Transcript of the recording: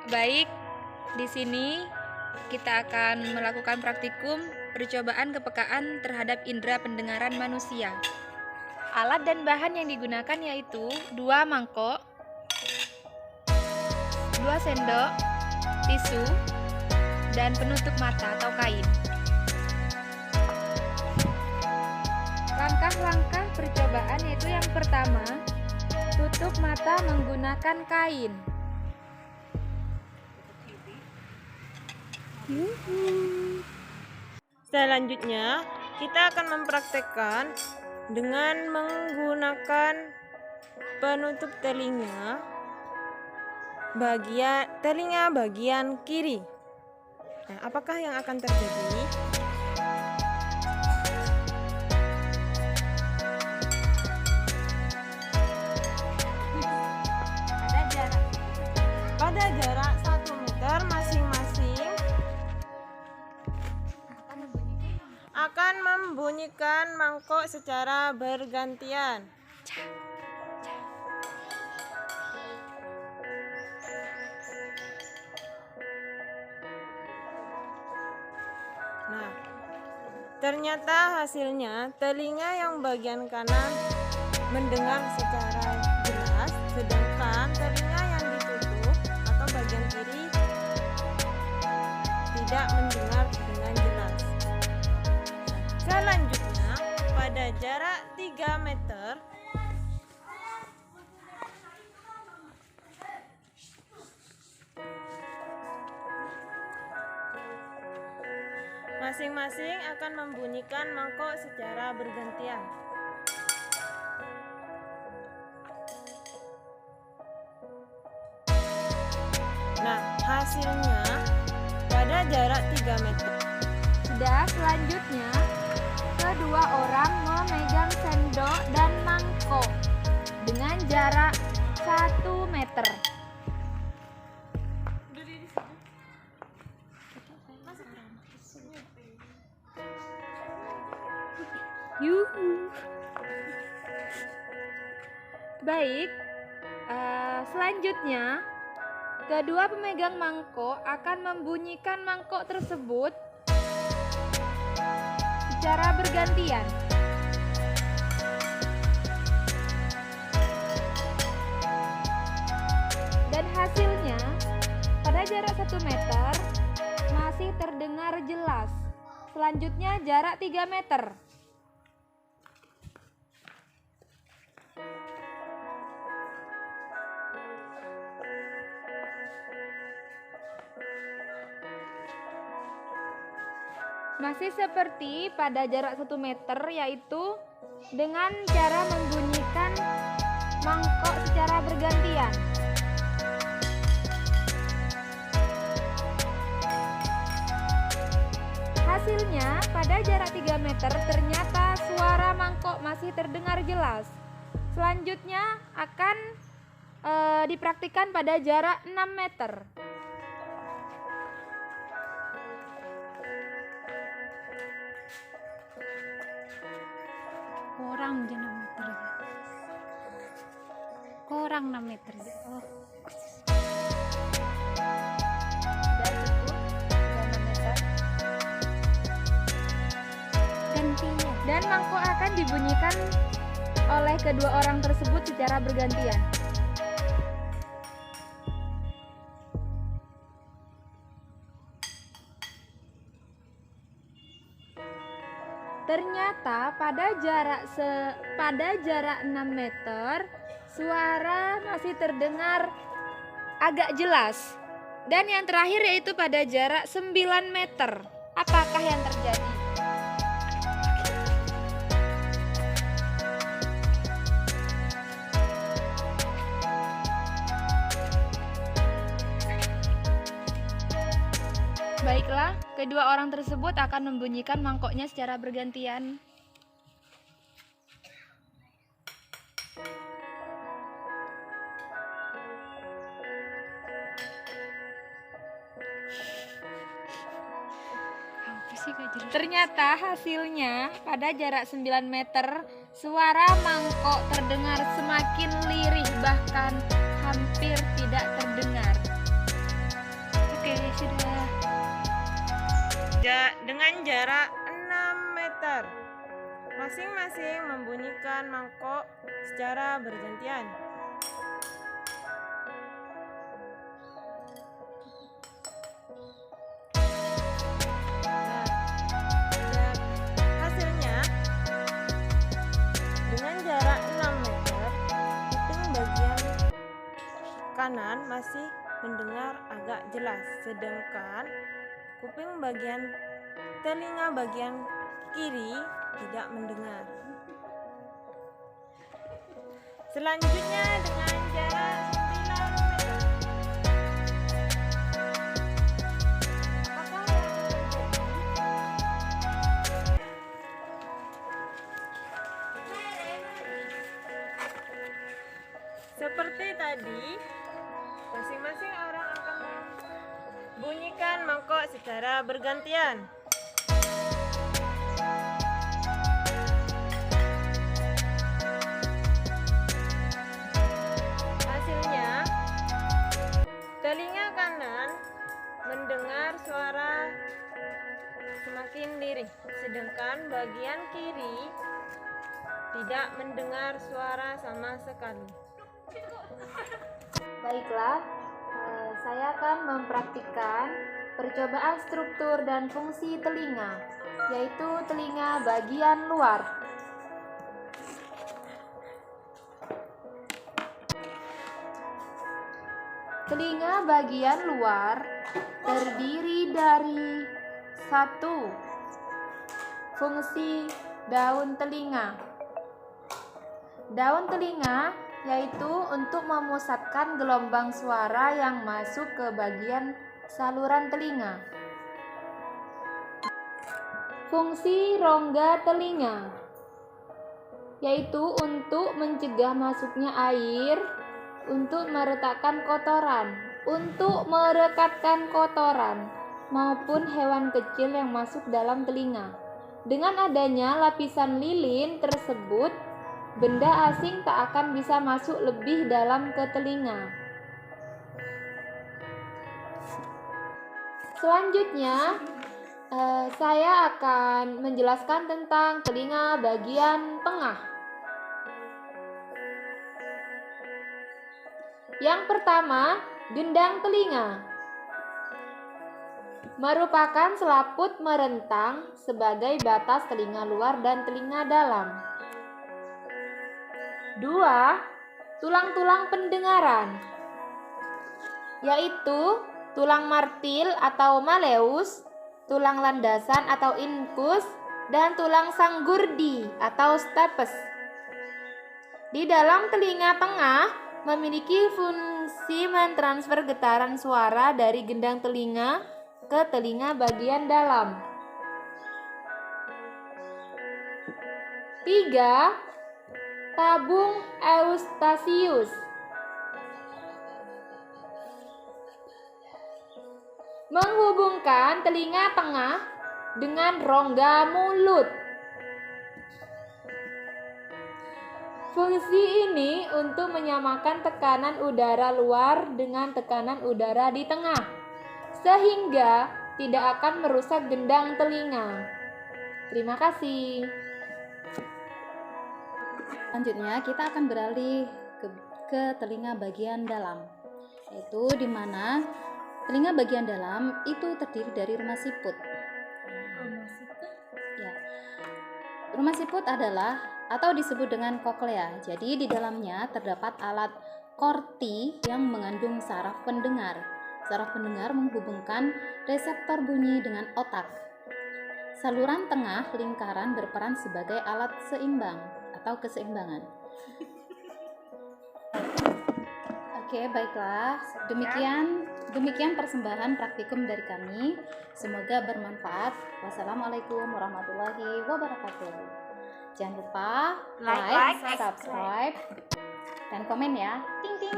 Baik, di sini kita akan melakukan praktikum percobaan kepekaan terhadap indera pendengaran manusia. Alat dan bahan yang digunakan yaitu 2 mangkok, 2 sendok, tisu, dan penutup mata atau kain. Langkah-langkah percobaan yaitu yang pertama, tutup mata menggunakan kain. Selanjutnya, kita akan mempraktekkan dengan menggunakan penutup telinga bagian kiri. Nah, apakah yang akan terjadi? Pada jarak 1 meter masing-masing akan membunyikan mangkok secara bergantian. Nah, ternyata hasilnya telinga yang bagian kanan mendengar secara jelas, sedangkan telinga yang ditutup atau bagian kiri tidak mendengar dengan jelas. Selanjutnya, pada jarak 3 meter masing-masing akan membunyikan mangkok secara bergantian. Nah, hasilnya pada jarak 3 meter. Selanjutnya, kedua orang memegang sendok dan mangkok dengan jarak 1 meter. Baik, selanjutnya kedua pemegang mangkok akan membunyikan mangkok tersebut secara bergantian. Dan hasilnya pada jarak 1 meter masih terdengar jelas. Selanjutnya jarak 3 meter. Masih seperti pada jarak 1 meter, yaitu dengan cara membunyikan mangkok secara bergantian. Hasilnya pada jarak 3 meter ternyata suara mangkok masih terdengar jelas. Selanjutnya akan dipraktikkan pada jarak 6 meter. Kurang 6 meter. Oh. Sudah cukup 6 meter. Gantinya. Dan mangkok akan dibunyikan oleh kedua orang tersebut secara bergantian. Ternyata pada jarak 6 meter suara masih terdengar agak jelas. Dan yang terakhir yaitu pada jarak 9 meter. Apakah yang terjadi? Baiklah, kedua orang tersebut akan membunyikan mangkoknya secara bergantian. Ternyata hasilnya pada jarak 9 meter suara mangkok terdengar semakin lirih, bahkan hampir tidak terdengar. dengan jarak 6 meter. Masing-masing membunyikan mangkok secara bergantian. Hasilnya dengan jarak 6 meter, kuping bagian kanan masih mendengar agak jelas, sedangkan kuping telinga bagian kiri tidak mendengar. Selanjutnya dengan jarak 9 meter. Apakah yang terjadi? Seperti tadi, masing-masing orang akan membunyikan mangkok secara bergantian. Hasilnya, telinga kanan mendengar suara semakin lirih, sedangkan bagian kiri tidak mendengar suara sama sekali. Baiklah, saya akan mempraktikkan percobaan struktur dan fungsi telinga, yaitu telinga bagian luar. Telinga bagian luar terdiri dari 1. Fungsi daun telinga. Daun telinga yaitu untuk memusatkan gelombang suara yang masuk ke bagian saluran telinga. Fungsi rongga telinga yaitu untuk mencegah masuknya air, untuk meretakkan kotoran, untuk merekatkan kotoran maupun hewan kecil yang masuk dalam telinga. Dengan adanya lapisan lilin tersebut, benda asing tak akan bisa masuk lebih dalam ke telinga. Selanjutnya, saya akan menjelaskan tentang telinga bagian tengah. Yang pertama, gendang telinga. Merupakan selaput merentang sebagai batas telinga luar dan telinga dalam. 2. Tulang-tulang pendengaran, yaitu tulang martil atau maleus, tulang landasan atau incus, dan tulang sanggurdi atau stapes. Di dalam telinga tengah memiliki fungsi mentransfer getaran suara dari gendang telinga ke telinga bagian dalam. 3. Tabung Eustachius. Menghubungkan telinga tengah dengan rongga mulut. Fungsi ini untuk menyamakan tekanan udara luar dengan tekanan udara di tengah, sehingga tidak akan merusak gendang telinga. Terima kasih. Selanjutnya kita akan beralih ke telinga bagian dalam, yaitu di mana telinga bagian dalam itu terdiri dari rumah siput. Ya. Rumah siput adalah atau disebut dengan koklea. Jadi di dalamnya terdapat alat korti yang mengandung saraf pendengar. Saraf pendengar menghubungkan reseptor bunyi dengan otak. Saluran tengah lingkaran berperan sebagai alat seimbang atau keseimbangan. Oke, baiklah. Demikian persembahan praktikum dari kami. Semoga bermanfaat. Wassalamualaikum warahmatullahi wabarakatuh. Jangan lupa like, subscribe, dan komen ya. Ting ting.